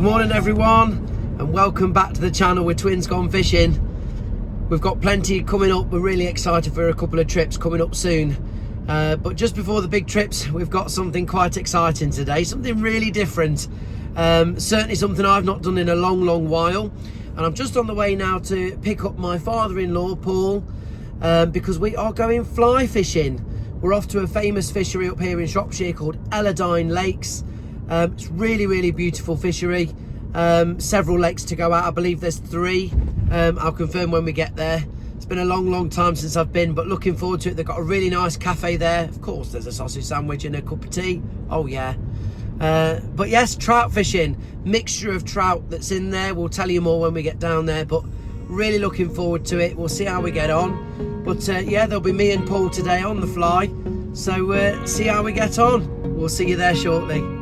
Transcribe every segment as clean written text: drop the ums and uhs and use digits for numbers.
Good morning everyone, and welcome back to the channel with Twins Gone Fishing. We've got plenty coming up. We're really excited for a couple of trips coming up soon. But just before the big trips, we've got something quite exciting today, something really different. Certainly something I've not done in a long while. And I'm just on the way now to pick up my father-in-law, Paul, because we are going fly fishing. We're off to a famous fishery up here in Shropshire called Elladine Lakes. It's really beautiful fishery. Several lakes to go out. I believe there's 3. I'll confirm when we get there. It's been a long time since I've been, but looking forward to it. They've got a really nice cafe there. Of course, there's a sausage sandwich and a cup of tea. Oh yeah. But yes, trout fishing. Mixture of trout that's in there. We'll tell you more when we get down there, but really looking forward to it. We'll see how we get on. But yeah, there'll be me and Paul today on the fly. So see how we get on. We'll see you there shortly.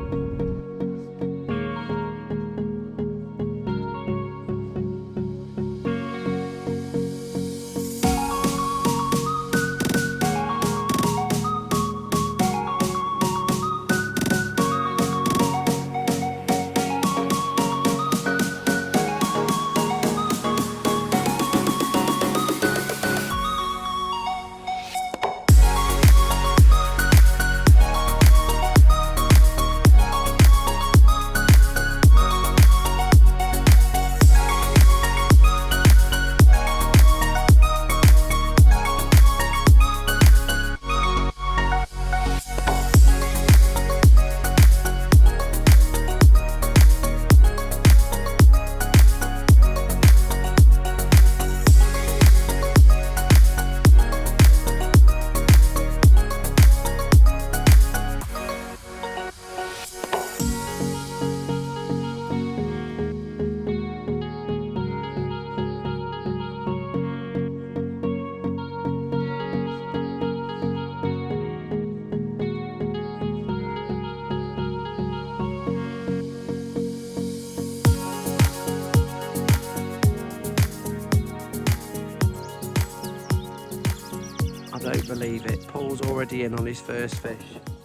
I don't believe it. Paul's already in on his first fish.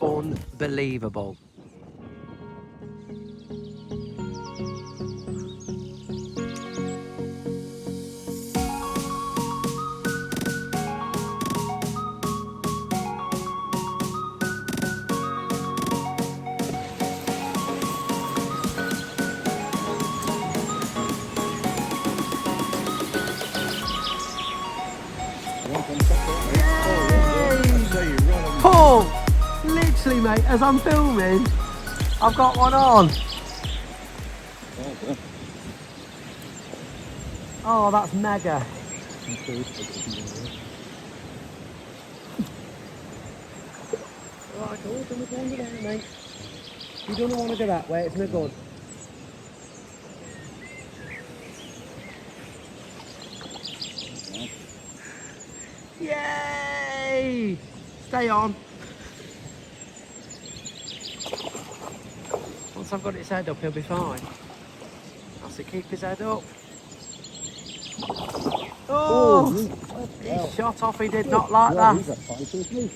Unbelievable. Paul, literally mate, as I'm filming, I've got one on. Oh, that's mega. Right, cool, come on, get out, mate. You don't want to go that way, it's no good. Yay! Stay on. Once I've got its head up, he'll be fine. Has to keep his head up. Oh! He shot off, he did not like that.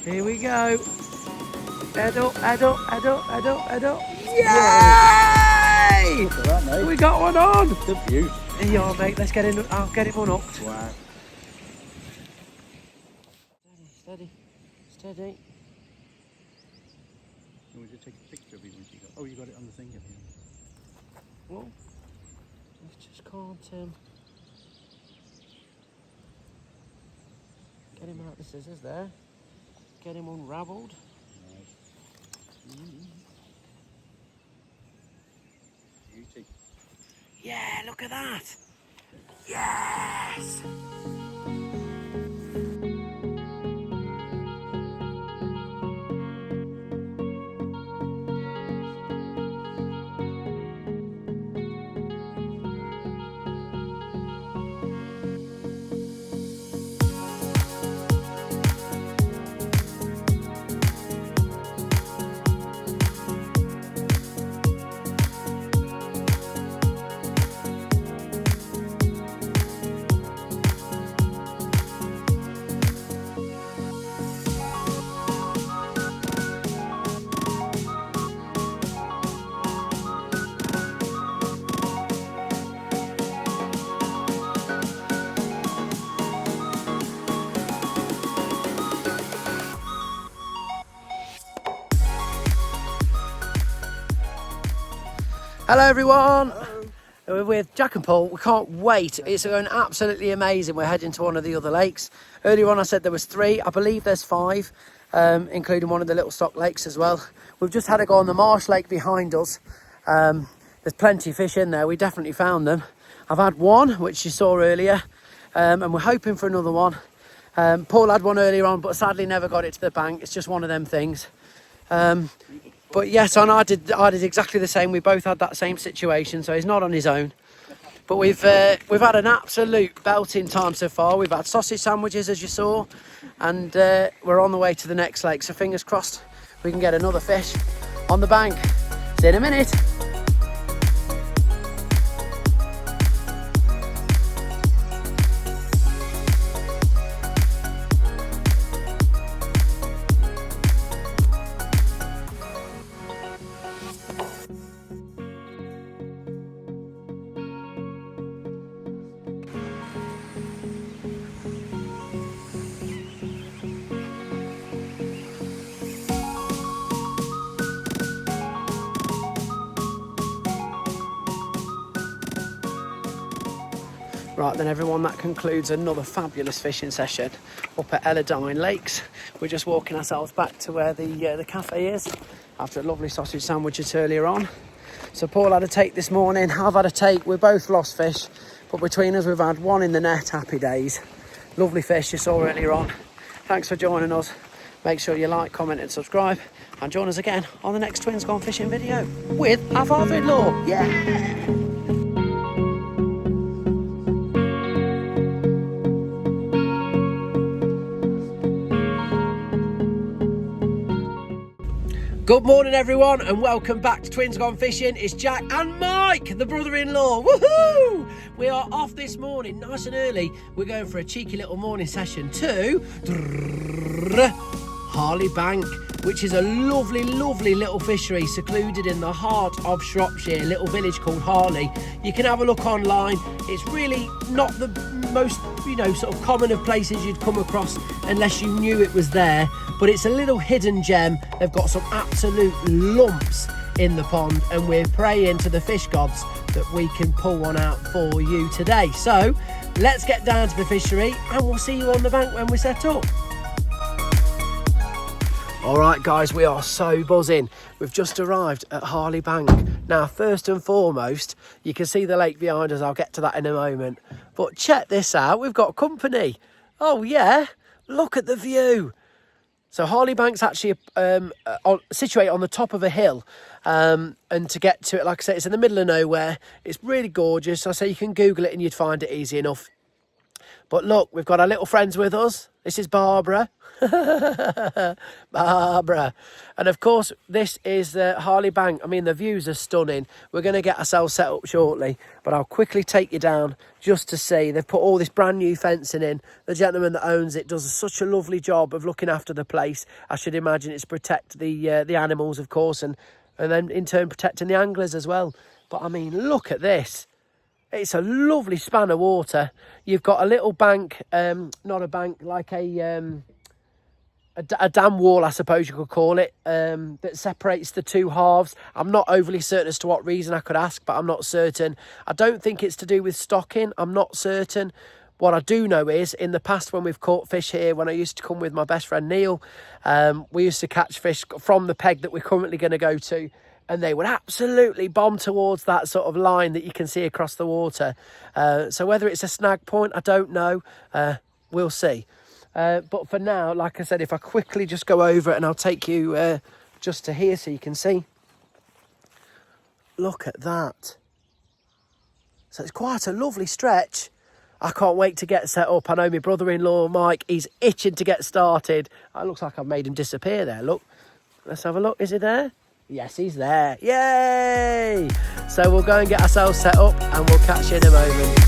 Here we go. Head up, head up, head up, head up, head up. Yay! We got one on. Good view. Here you are, mate. Let's get him. I'll get him on up. Wow. Steady. Steady. Can we just take a picture of him when you got? Oh, you got it on the thing, have you? Well, I just can't get him out the scissors there. Get him unravelled. Beauty. Yeah, look at that. Yes. Hello everyone. We're with Jack and Paul. We can't wait. It's going absolutely amazing. We're heading to one of the other lakes. Earlier on I said there was 3. I believe there's 5, including one of the little stock lakes as well. We've just had a go on the marsh lake behind us. There's plenty of fish in there. We definitely found them. I've had one, which you saw earlier, and we're hoping for another one. Paul had one earlier on, but sadly never got it to the bank. It's just one of them things. But yes, and I did exactly the same. We both had that same situation, so he's not on his own. But we've had an absolute belting time so far. We've had sausage sandwiches, as you saw, and we're on the way to the next lake. So fingers crossed we can get another fish on the bank. See you in a minute. Right then everyone, that concludes another fabulous fishing session up at Elladine Lakes. We're just walking ourselves back to where the cafe is after a lovely sausage sandwiches earlier on. So Paul had a take this morning, I've had a take. We both lost fish, but between us we've had one in the net. Happy days. Lovely fish you saw earlier on. Thanks for joining us. Make sure you like, comment and subscribe, and join us again on the next Twins Gone Fishing video with our father-in-law. Yeah! Good morning everyone and welcome back to Twins Gone Fishing. It's Jack and Mike, the brother-in-law. Woohoo! We are off this morning nice and early. We're going for a cheeky little morning session to Harley Bank, which is a lovely, lovely little fishery secluded in the heart of Shropshire, a little village called Harley. You can have a look online. It's really not the most, sort of common of places you'd come across unless you knew it was there, but it's a little hidden gem. They've got some absolute lumps in the pond, and we're praying to the fish gods that we can pull one out for you today. So let's get down to the fishery and we'll see you on the bank when we set up. All right guys, we are so buzzing. We've just arrived at Harley Bank. Now first and foremost, you can see the lake behind us. I'll get to that in a moment, but check this out, we've got company. Oh yeah, look at the view. So Harley Bank's actually situated on the top of a hill, and to get to it, like I say, it's in the middle of nowhere. It's really gorgeous. I say you can Google it and you'd find it easy enough. But look, we've got our little friends with us. This is Barbara. Barbara. And of course, this is Harley Bank. I mean, the views are stunning. We're going to get ourselves set up shortly, but I'll quickly take you down just to see. They've put all this brand new fencing in. The gentleman that owns it does such a lovely job of looking after the place. I should imagine it's to protect the animals, of course, and then in turn protecting the anglers as well. But I mean, look at this. It's a lovely span of water. You've got a little bank, not a bank, like a dam wall, I suppose you could call it, that separates the two halves. I'm not overly certain as to what reason. I could ask, but I'm not certain. I don't think it's to do with stocking. I'm not certain. What I do know is, in the past when we've caught fish here, when I used to come with my best friend Neil, we used to catch fish from the peg that we're currently going to go to, and they would absolutely bomb towards that sort of line that you can see across the water. So whether it's a snag point, I don't know. We'll see. But for now, like I said, if I quickly just go over it and I'll take you just to here so you can see. Look at that. So it's quite a lovely stretch. I can't wait to get set up. I know my brother-in-law, Mike, he's itching to get started. It looks like I've made him disappear there. Look, let's have a look. Is he there? Yes, he's there. Yay! So we'll go and get ourselves set up and we'll catch you in a moment.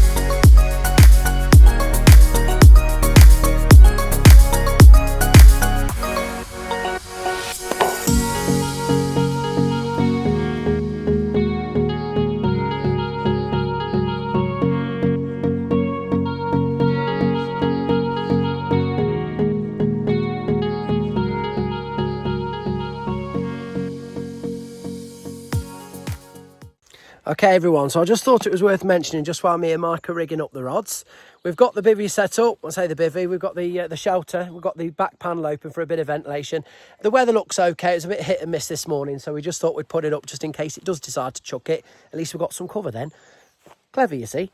Okay everyone, so I just thought it was worth mentioning just while me and Mike are rigging up the rods. We've got the bivvy set up. I say the bivvy, we've got the shelter, we've got the back panel open for a bit of ventilation. The weather looks okay, it's a bit hit and miss this morning, so we just thought we'd put it up just in case it does decide to chuck it. At least we've got some cover then. Clever, you see.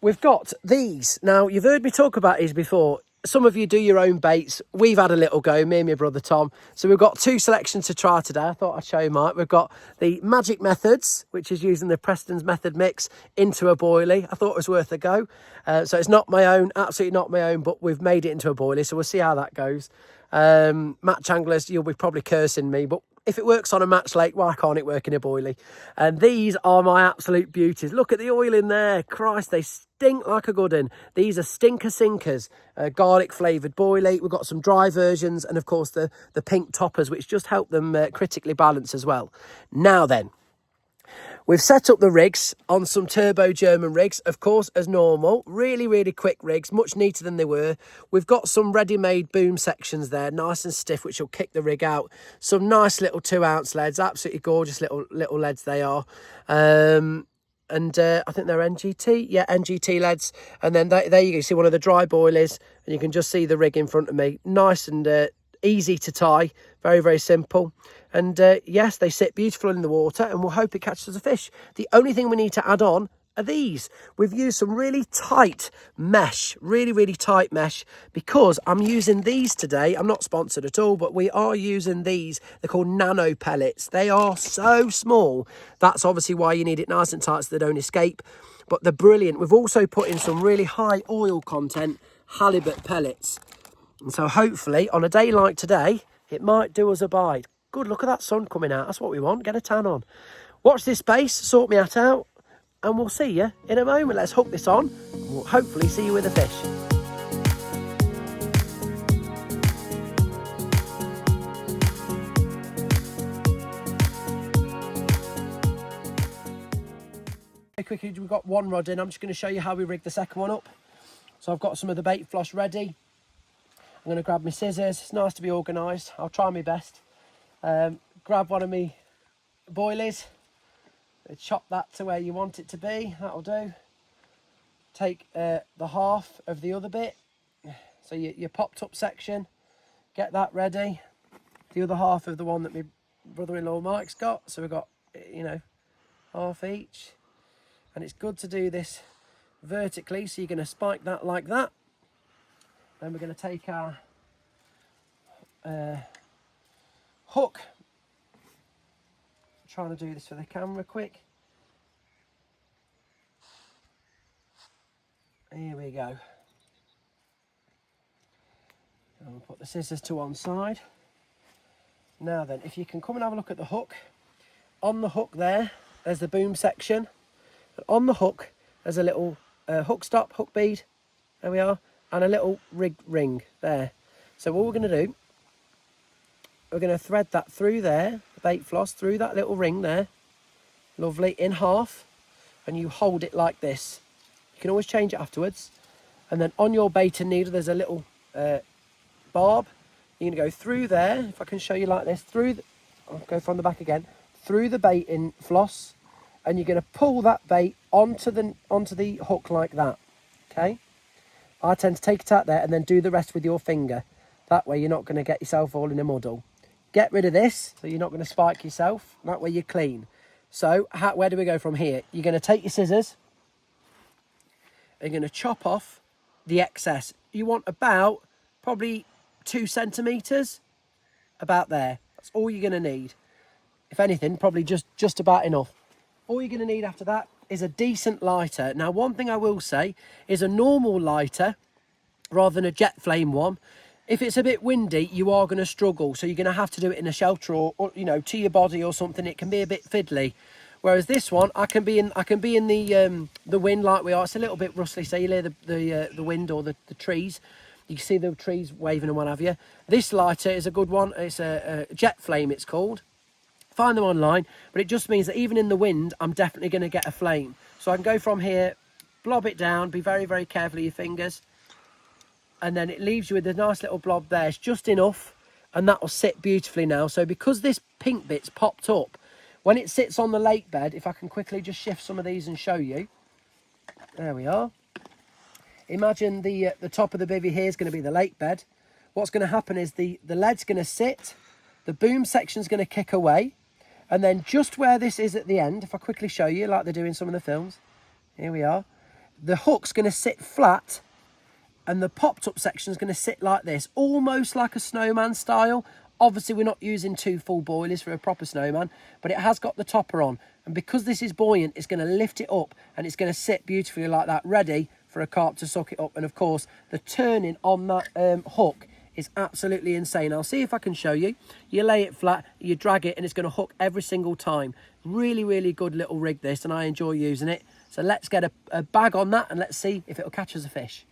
We've got these. Now, you've heard me talk about these before. Some of you do your own baits. We've had a little go, me and my brother Tom. So we've got two selections to try today. I thought I'd show you, Mike. We've got the Magic Methods, which is using the Preston's Method mix into a boilie. I thought it was worth a go. So it's not my own, absolutely not my own, but we've made it into a boilie. So we'll see how that goes. Match anglers, you'll be probably cursing me, but if it works on a match lake, why can't it work in a boilie? And these are my absolute beauties. Look at the oil in there. Christ, they stink like a good one. These are Stinker Sinkers, garlic flavoured boilie. We've got some dry versions and, of course, the pink toppers, which just help them critically balance as well. Now then, we've set up the rigs on some turbo German rigs, of course, as normal. Really, really quick rigs, much neater than they were. We've got some ready-made boom sections there, nice and stiff, which will kick the rig out. Some nice little 2-ounce leads, absolutely gorgeous little leads they are. And I think they're NGT. Yeah, NGT leads. And then there you go, see one of the dry boilies, and you can just see the rig in front of me. Nice and easy to tie, very, very simple. And yes, they sit beautiful in the water, and we'll hope it catches a fish. The only thing we need to add on are these. We've used some really tight mesh, really, really tight mesh, because I'm using these today. I'm not sponsored at all, but we are using these. They're called nano pellets. They are so small. That's obviously why you need it nice and tight so they don't escape. But they're brilliant. We've also put in some really high oil content halibut pellets. And so hopefully on a day like today, it might do us a bite. Good, look at that sun coming out. That's what we want. Get a tan on. Watch this space, sort me out, and we'll see you in a moment. Let's hook this on. We'll hopefully see you with a fish. Very quickly, we've got one rod in. I'm just going to show you how we rig the second one up. So I've got some of the bait floss ready. I'm going to grab my scissors. It's nice to be organised. I'll try my best. Grab one of my boilies, chop that to where you want it to be, that'll do. Take the half of the other bit, so your popped up section, get that ready. The other half of the one that my brother-in-law Mike's got, so we've got, you know, half each. And it's good to do this vertically, so you're going to spike that like that. Then we're going to take our hook. Trying to do this for the camera quick. Here we go. And we'll put the scissors to one side. Now then, if you can come and have a look at the hook. On the hook there's the boom section. And on the hook, there's a little hook stop, hook bead. There we are. And a little rig ring there. So what we're going to do, we're going to thread that through there, the bait floss, through that little ring there. Lovely, in half. And you hold it like this. You can always change it afterwards. And then on your baiting needle, there's a little barb. You're going to go through there, if I can show you like this, I'll go from the back again, through the baiting floss. And you're going to pull that bait onto the hook like that. Okay? I tend to take it out there and then do the rest with your finger. That way you're not going to get yourself all in a muddle. Get rid of this, so you're not going to spike yourself. That way you're clean. So, where do we go from here? You're going to take your scissors. And you're going to chop off the excess. You want about, probably 2 centimetres. About there. That's all you're going to need. If anything, probably just about enough. All you're going to need after that is a decent lighter. Now, one thing I will say is a normal lighter, rather than a jet flame one, if it's a bit windy, you are going to struggle. So you're going to have to do it in a shelter or you know, to your body or something. It can be a bit fiddly. Whereas this one, I can be in the wind like we are. It's a little bit rustly, so you hear the wind or the trees. You can see the trees waving and what have you. This lighter is a good one. It's a jet flame, it's called. Find them online, but it just means that even in the wind, I'm definitely going to get a flame. So I can go from here, blob it down, be very, very careful of your fingers. And then it leaves you with a nice little blob there. It's just enough, and that will sit beautifully now. So because this pink bit's popped up, When it sits on the lake bed, if I can quickly just shift some of these and show you. There we are. Imagine the top of the bivvy here is going to be the lake bed. What's going to happen is the lead's going to sit, the boom section's going to kick away, and then just where this is at the end, if I quickly show you like they do in some of the films, here we are, the hook's going to sit flat and the popped up section is going to sit like this, almost like a snowman style. Obviously we're not using 2 full boilies for a proper snowman, but it has got the topper on, and because this is buoyant, it's going to lift it up and it's going to sit beautifully like that, ready for a carp to suck it up. And of course the turning on that hook is absolutely insane. I'll see if I can show you. You lay it flat, you drag it, and it's going to hook every single time. Really, really good little rig this, and I enjoy using it. So let's get a bag on that and let's see if it'll catch us a fish.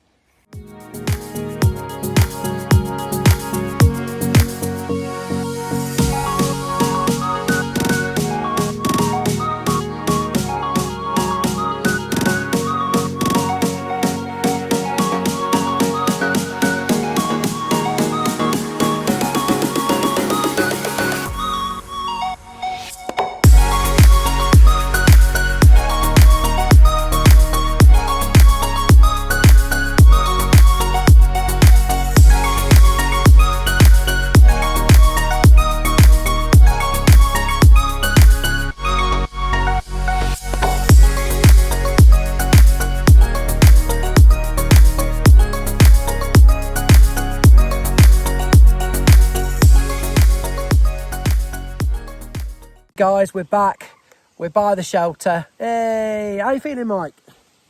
Guys, we're back. We're by the shelter. Hey, how you feeling, Mike?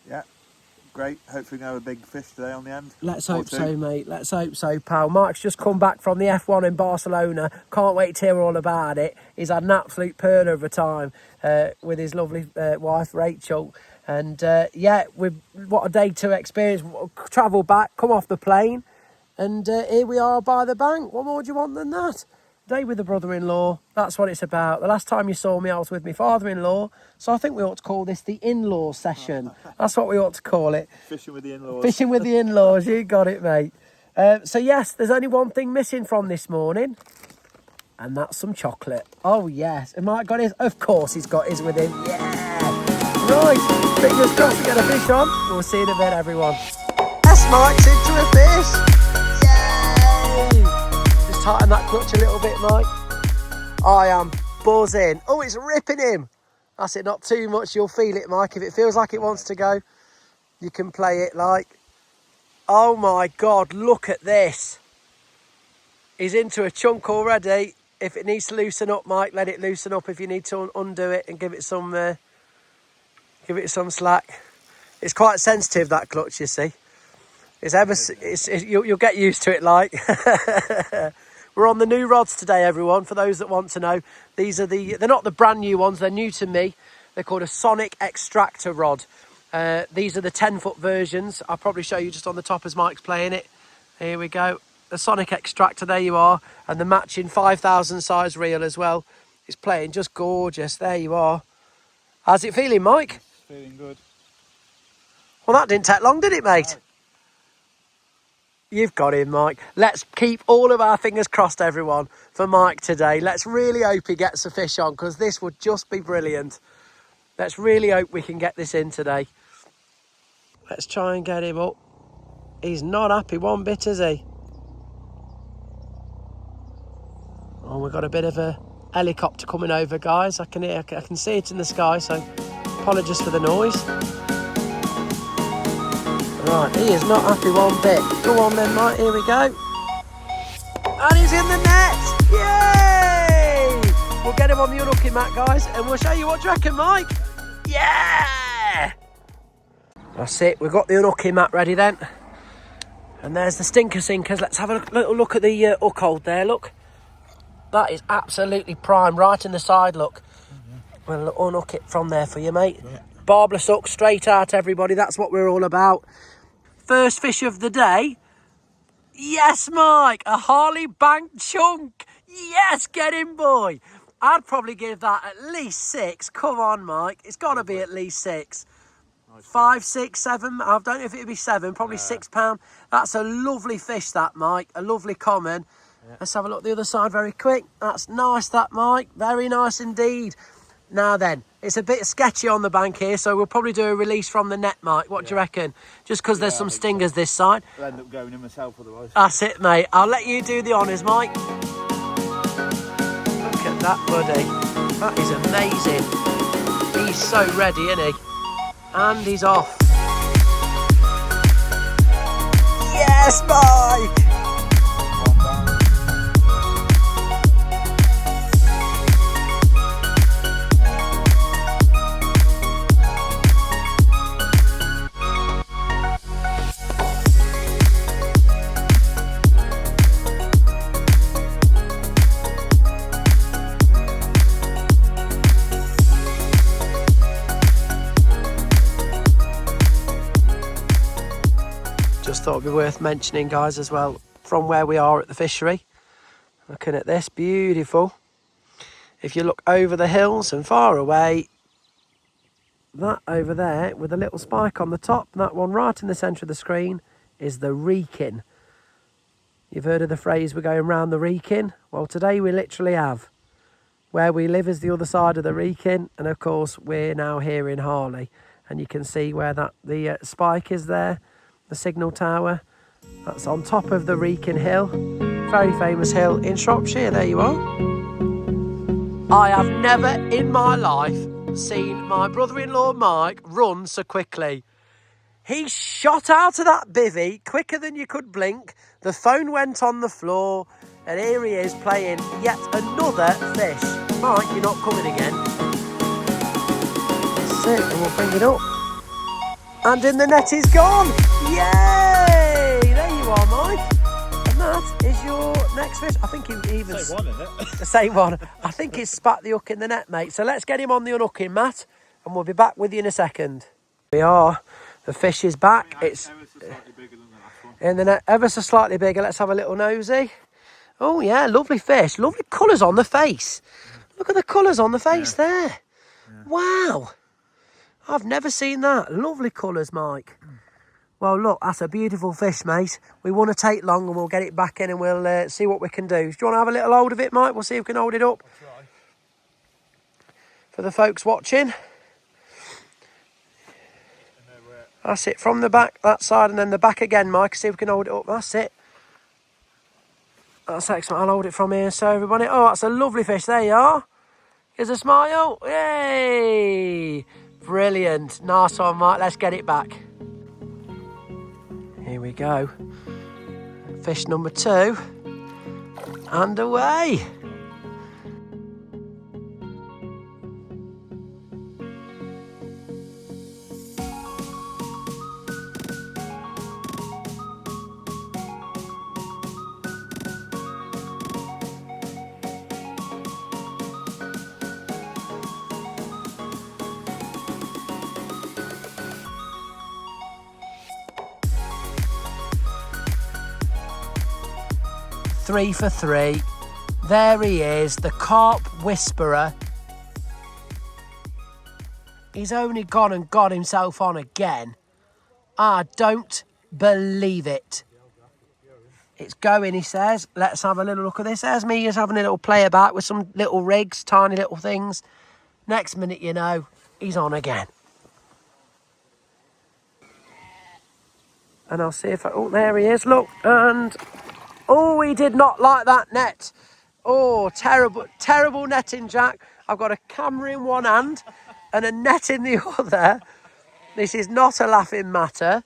Yeah, great. Hopefully we can have a big fish today on the end. Let's hope so, mate. Let's hope so, pal. Mike's just come back from the F1 in Barcelona. Can't wait to hear all about it. He's had an absolute pearl of a time with his lovely wife, Rachel. And yeah, what a day to experience. Travel back, come off the plane, and here we are by the bank. What more do you want than that? Day with the brother-in-law, that's what it's about. The last time you saw me, I was with my father-in-law, so I think we ought to call this the in-law session. That's what we ought to call it. Fishing with the in-laws. Fishing with the in-laws, you got it, mate. So yes, there's only one thing missing from this morning, and that's some chocolate. Oh yes, and Mike got his? Of course he's got his with him, yeah! Right, fingers crossed to get a fish on. We'll see you in a bit, everyone. Yes, Mike's into a fish! Tighten that clutch a little bit, Mike. I am buzzing. Oh, it's ripping him. That's it, not too much. You'll feel it, Mike. If it feels like it wants to go, you can play it like. Oh my God, look at this. He's into a chunk already. If it needs to loosen up, Mike, let it loosen up. If you need to undo it and give it some slack. It's quite sensitive, that clutch, you see. You'll get used to it, like. We're on the new rods today, everyone, for those that want to know. These are they're not the brand new ones, they're new to me. They're called a Sonic Extractor rod. These are the 10-foot versions. I'll probably show you just on the top as Mike's playing it. Here we go. The Sonic Extractor, there you are. And the matching 5,000 size reel as well. It's playing just gorgeous. There you are. How's it feeling, Mike? It's feeling good. Well, that didn't take long, did it, mate? No. You've got him, Mike. Let's keep all of our fingers crossed, everyone, for Mike today. Let's really hope he gets a fish on, because this would just be brilliant. Let's really hope we can get this in today. Let's try and get him up. He's not happy one bit, is he? Oh, we've got a bit of a helicopter coming over, guys. I can see it in the sky, so apologies for the noise. Right, he is not happy one bit. Go on then, Mike, here we go. And he's in the net! Yay! We'll get him on the unhooking mat, guys, and we'll show you what you reckon, Mike. Yeah! That's it, we've got the unhooking mat ready then. And there's the stinker sinkers. Let's have a little look at the hook hold there, look. That is absolutely prime, right in the side, look. We'll unhook it from there for you, mate. Yeah. Barbless hook, straight out, everybody. That's what we're all about. First fish of the day. Yes, Mike, a Harley Bank chunk. Yes, get him, boy. I'd probably give that at least 6. Come on, Mike. It's got to be at least 6. 5, 6, 7. I don't know if it'd be 7. Probably £6. That's a lovely fish, that, Mike. A lovely common. Yeah. Let's have a look at the other side very quick. That's nice, that, Mike. Very nice indeed. Now then, it's a bit sketchy on the bank here, so we'll probably do a release from the net, Mike. What do you reckon? Just because there's some stingers this side. I'll end up going in myself otherwise. That's it, mate. I'll let you do the honours, Mike. Look at that, buddy. That is amazing. He's so ready, isn't he? And he's off. Yes, Mike! Just thought it'd be worth mentioning, guys, as well, from where we are at the fishery. Looking at this, beautiful. If you look over the hills and far away, that over there with a little spike on the top, that one right in the centre of the screen, is the Wrekin. You've heard of the phrase, we're going round the Wrekin? Well, today we literally have. Where we live is the other side of the Wrekin, and of course we're now here in Harley. And you can see where that the spike is there. The signal tower, that's on top of the Wrekin Hill, very famous hill in Shropshire. There you are. I have never in my life seen my brother-in-law Mike run so quickly. He shot out of that bivvy quicker than you could blink. The phone went on the floor, and here he is playing yet another fish. Mike, you're not coming again. That's it, and we'll bring it up. And in the net he's gone. Yay! There you are, Mike. And that is your next fish. I think he even... Same one, isn't it? The same one. I think he's spat the hook in the net, mate. So let's get him on the unhooking, Matt, and we'll be back with you in a second. We are. The fish is back. It's Ever so slightly bigger than the last one. in the net, ever so slightly bigger. Let's have a little nosy. Oh, yeah, lovely fish. Lovely colours on the face. Look at the colours on the face there. Yeah. Wow. I've never seen that. Lovely colours, Mike. Well, look, that's a beautiful fish, mate. We want to take long and we'll get it back in and we'll see what we can do. Do you want to have a little hold of it, Mike? We'll see if we can hold it up. I'll try. For the folks watching. That's it, from the back, that side, and then the back again, Mike. See if we can hold it up. That's it. That's excellent. I'll hold it from here so everybody... Oh, that's a lovely fish. There you are. Here's a smile. Yay! Brilliant. Nice one, Mike. Let's get it back. Here we go. Fish number 2. And away. Three for 3. There he is, the Carp Whisperer. He's only gone and got himself on again. I don't believe it. It's going, he says. Let's have a little look at this. There's me just having a little play about with some little rigs, tiny little things. Next minute, you know, he's on again. And I'll see if I... Oh, there he is, look. And... Oh, he did not like that net. Oh, terrible, terrible netting, Jack. I've got a camera in one hand and a net in the other. This is not a laughing matter.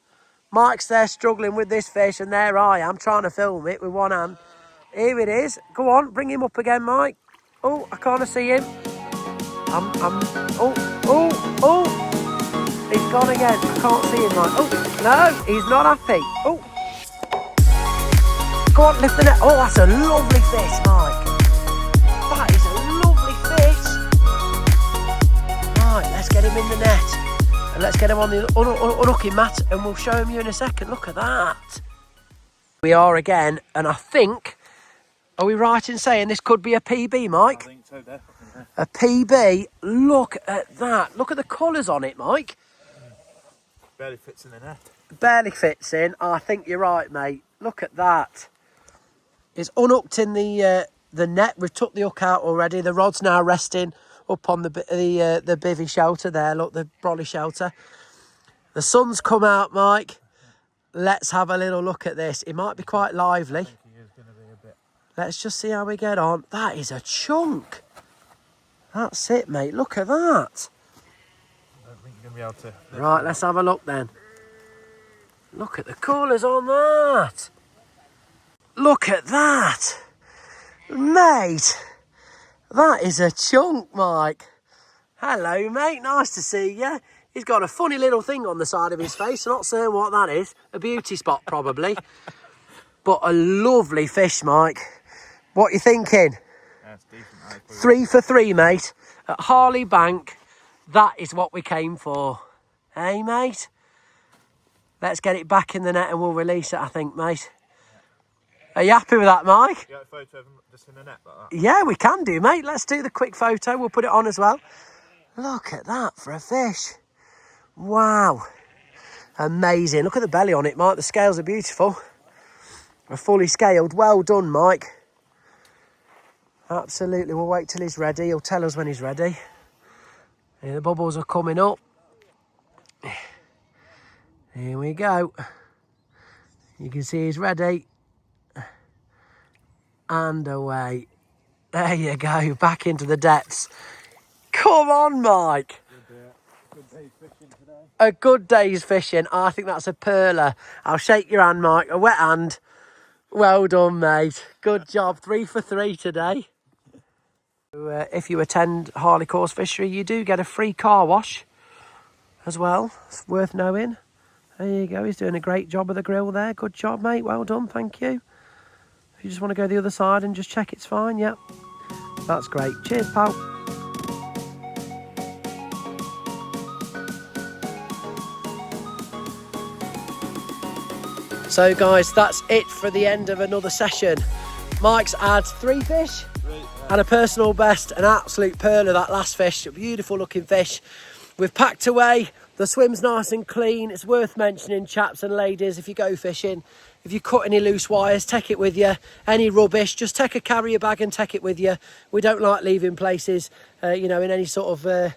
Mike's there struggling with this fish, and there I am trying to film it with one hand. Here it is. Go on, bring him up again, Mike. Oh, I can't see him. Oh. He's gone again. I can't see him, Mike. Oh, no, he's not happy. Oh. Go on, lift the net. Oh, that's a lovely fish, Mike. That is a lovely fish. Right, let's get him in the net. And let's get him on the unhooking mat and we'll show him you in a second. Look at that. We are again, and I think, are we right in saying this could be a PB, Mike? I think so, definitely. Yeah. A PB. Look at that. Look at the colours on it, Mike. Barely fits in the net. Barely fits in. I think you're right, mate. Look at that. It's unhooked in the net. We've took the hook out already. The rod's now resting up on the bivvy shelter there. Look, the brolly shelter. The sun's come out, Mike. Let's have a little look at this. It might be quite lively. Let's just see how we get on. That is a chunk. That's it, mate. Look at that. I don't think you're going to be able to. Right, let's have a look then. Look at the colours on that. Look at that. Mate, that is a chunk, Mike. Hello, mate. Nice to see you. He's got a funny little thing on the side of his face. I'm not certain what that is. A beauty spot, probably. But a lovely fish, Mike. What you thinking? That's decent. 3 for 3, mate. At Harley Bank, that is what we came for. Hey, mate? Let's get it back in the net and we'll release it, I think, mate. Are you happy with that, Mike? You got a photo of them just in the net like that? Yeah, we can do, mate. Let's do the quick photo. We'll put it on as well. Look at that for a fish. Wow. Amazing. Look at the belly on it, Mike. The scales are beautiful. They're fully scaled. Well done, Mike. Absolutely. We'll wait till he's ready. He'll tell us when he's ready. Here, the bubbles are coming up. Here we go. You can see he's ready. And away. There you go. Back into the depths. Come on, Mike. Good day's fishing today. A good day's fishing. I think that's a perler. I'll shake your hand, Mike. A wet hand. Well done, mate. Good job. 3 for 3 today. If you attend Harley Course Fishery, you do get a free car wash as well. It's worth knowing. There you go. He's doing a great job of the grill there. Good job, mate. Well done. Thank you. If you just want to go the other side and just check it's fine, yep. That's great. Cheers, pal. So, guys, that's it for the end of another session. Mike's had 3 fish. And a personal best, an absolute pearler, that last fish. A beautiful looking fish. We've packed away. The swim's nice and clean. It's worth mentioning, chaps and ladies, if you go fishing, if you cut any loose wires, take it with you. Any rubbish, just take a carrier bag and take it with you. We don't like leaving places, in any sort of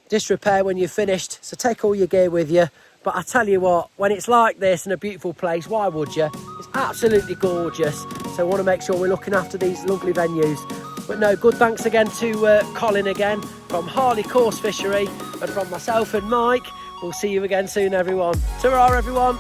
disrepair when you're finished. So take all your gear with you. But I tell you what, when it's like this in a beautiful place, why would you? It's absolutely gorgeous. So I want to make sure we're looking after these lovely venues. But no, good thanks again to Colin again from Harley Course Fishery, and from myself and Mike. We'll see you again soon, everyone. Ta-ra, everyone.